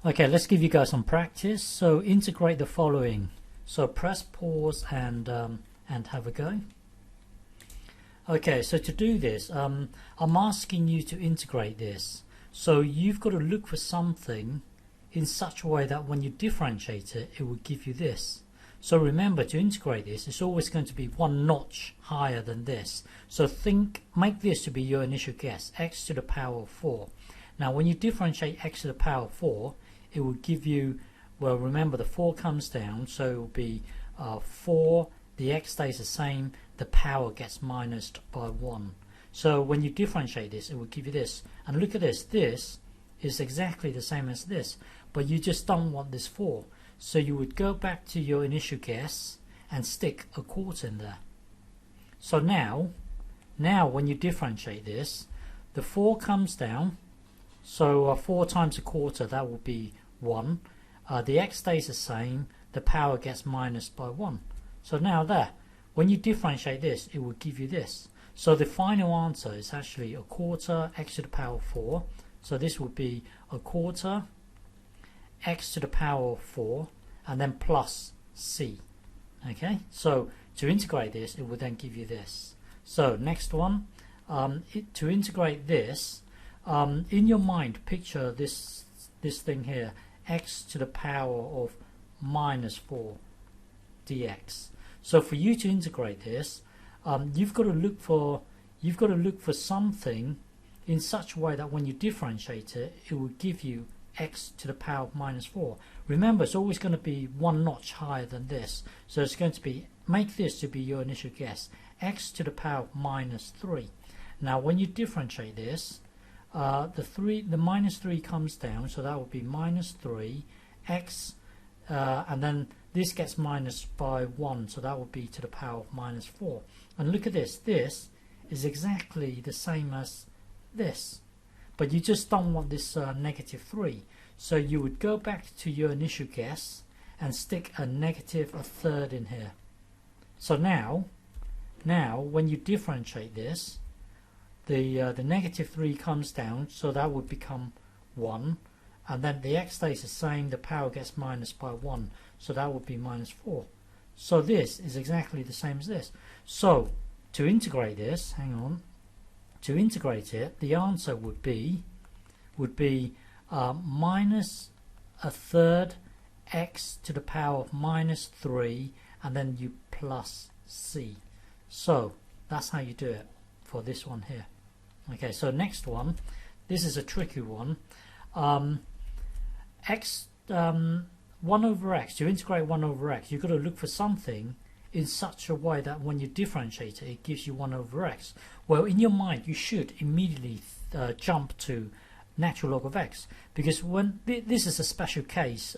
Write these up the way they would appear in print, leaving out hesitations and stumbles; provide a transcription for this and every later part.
Okay, let's give you guys some practice. So integrate the following. So press pause and have a go. Okay, so to do this, I'm asking you to integrate this. So you've got to look for something in such a way that when you differentiate it, it will give you this. So remember, to integrate this, it's always going to be one notch higher than this. So make this to be your initial guess, x to the power of 4. Now when you differentiate x to the power of 4, it will give you, well, remember the 4 comes down, so it will be 4, the x stays the same, the power gets minused by 1. So when you differentiate this, it will give you this. And look at this, this is exactly the same as this, but you just don't want this 4. So you would go back to your initial guess and stick a quarter in there. So now when you differentiate this, the 4 comes down, so 4 times a quarter, that will be 1. The x stays the same, the power gets minused by 1. So now there, when you differentiate this, it will give you this. So the final answer is actually a quarter x to the power of 4. So this would be a quarter x to the power of 4 and then plus c. Okay, so to integrate this, it would then give you this. So next one, to integrate this, in your mind picture this thing here, x to the power of minus 4 dx. So for you to integrate this, you've got to look for something in such a way that when you differentiate it, it will give you x to the power of minus 4. Remember, it's always going to be one notch higher than this. So it's going to be, make this to be your initial guess, x to the power of minus 3. Now when you differentiate this, the minus 3 comes down, so that would be minus 3 x, and then this gets minused by 1, so that would be to the power of minus 4. And look at this, this is exactly the same as this, but you just don't want this negative 3. So you would go back to your initial guess and stick a negative a third in here. So now when you differentiate this, the negative 3 comes down, so that would become 1, and then the x stays the same, the power gets minused by 1, so that would be minus 4. So this is exactly the same as this. So to integrate this, to integrate it, the answer would be minus a third x to the power of minus 3, and then you plus c. So that's how you do it for this one here. Okay, so next one, this is a tricky one. 1 over x, to integrate 1 over x, you've got to look for something in such a way that when you differentiate it, it gives you 1 over x. Well, in your mind, you should immediately jump to natural log of x, because when this is a special case,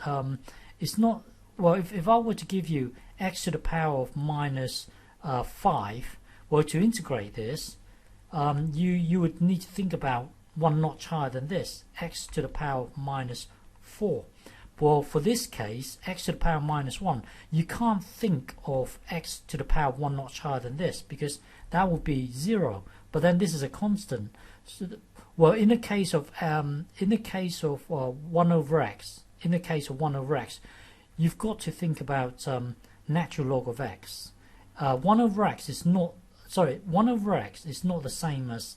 it's not, well, if I were to give you x to the power of minus 5, well, to integrate this, you would need to think about one notch higher than this, x to the power of minus 4. Well, for this case, x to the power of minus 1, you can't think of x to the power of one notch higher than this, because that would be 0. But then this is a constant. So well, in the case of 1 over x, you've got to think about natural log of x. 1 over x is not the same as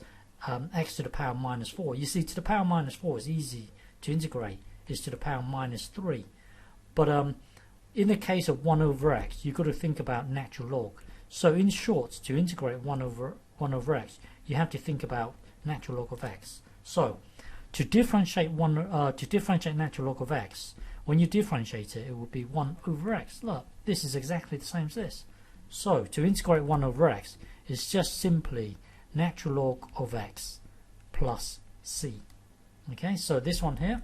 x to the power of minus 4. You see, to the power of minus 4 is easy to integrate. Is to the power of minus 3. But in the case of 1 over x, you've got to think about natural log. So in short, to integrate 1 over x, you have to think about natural log of x. So to differentiate natural log of x, when you differentiate it, it will be 1 over x. Look, this is exactly the same as this. So to integrate 1 over x is just simply natural log of x plus c. Okay, so this one here.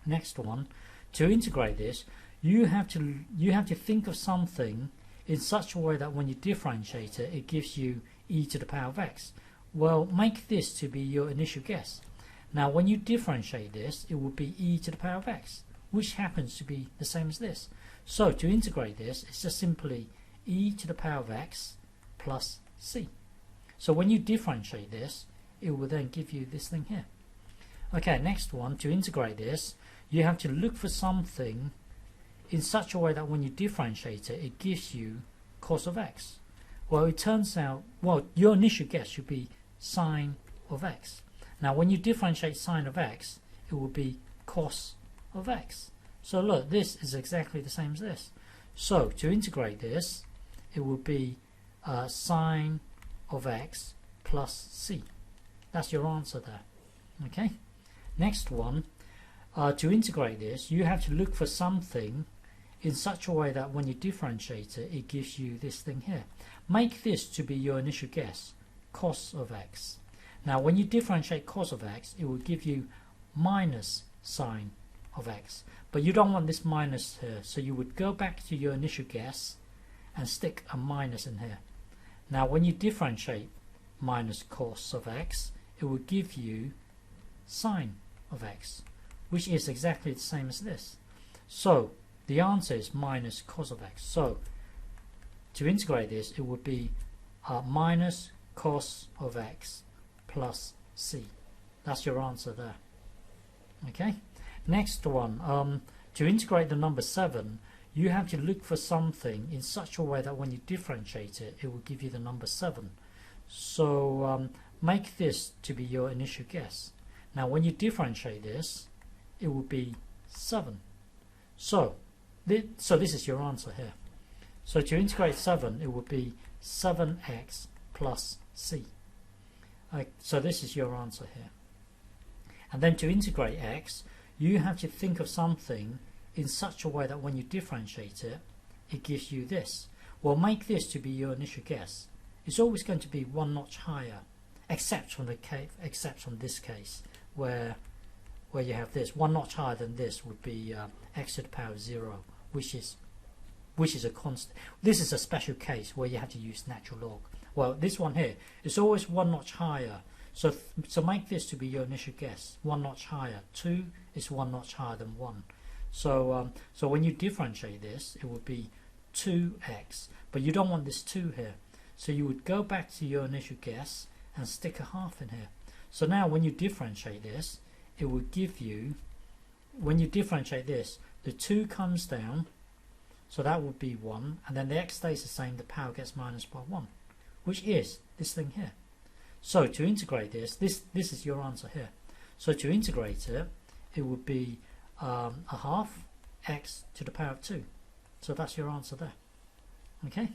Next one, to integrate this, you have to think of something in such a way that when you differentiate it, it gives you e to the power of x. Well, make this to be your initial guess. Now when you differentiate this, it would be e to the power of x, which happens to be the same as this. So to integrate this, it's just simply e to the power of x plus c. So when you differentiate this, it will then give you this thing here. Okay, next one, to integrate this, you have to look for something in such a way that when you differentiate it, it gives you cos of x. Well, it turns out, well, your initial guess should be sine of x. Now, when you differentiate sine of x, it will be cos of x. So look, this is exactly the same as this. So to integrate this, it will be sine of x plus c. That's your answer there. Okay. Next one, to integrate this, you have to look for something in such a way that when you differentiate it, it gives you this thing here. Make this to be your initial guess, cos of x. Now, when you differentiate cos of x, it will give you minus sine of x. But you don't want this minus here, so you would go back to your initial guess and stick a minus in here. Now, when you differentiate minus cos of x, it will give you sine of x, which is exactly the same as this. So the answer is minus cos of x. So to integrate this, it would be minus cos of x plus c. That's your answer there. Okay. Next one, to integrate the number 7, you have to look for something in such a way that when you differentiate it, it will give you the number 7. So make this to be your initial guess. Now, when you differentiate this, it will be 7. So this is your answer here. So to integrate 7, it would be 7x plus c. So this is your answer here. And then to integrate x, you have to think of something in such a way that when you differentiate it, it gives you this. Well, make this to be your initial guess. It's always going to be one notch higher, except from this case, where you have this. One notch higher than this would be x to the power of 0, which is a constant. This is a special case where you have to use natural log. Well, this one here is always one notch higher. So make this to be your initial guess. One notch higher. 2 is one notch higher than 1. So when you differentiate this, it would be 2x. But you don't want this 2 here. So you would go back to your initial guess and stick a half in here. So now when you differentiate this, it will give you, when you differentiate this, the 2 comes down. So that would be 1. And then the x stays the same. The power gets minus by 1, which is this thing here. So to integrate this is your answer here. So to integrate it, it would be a half x to the power of 2. So that's your answer there. Okay.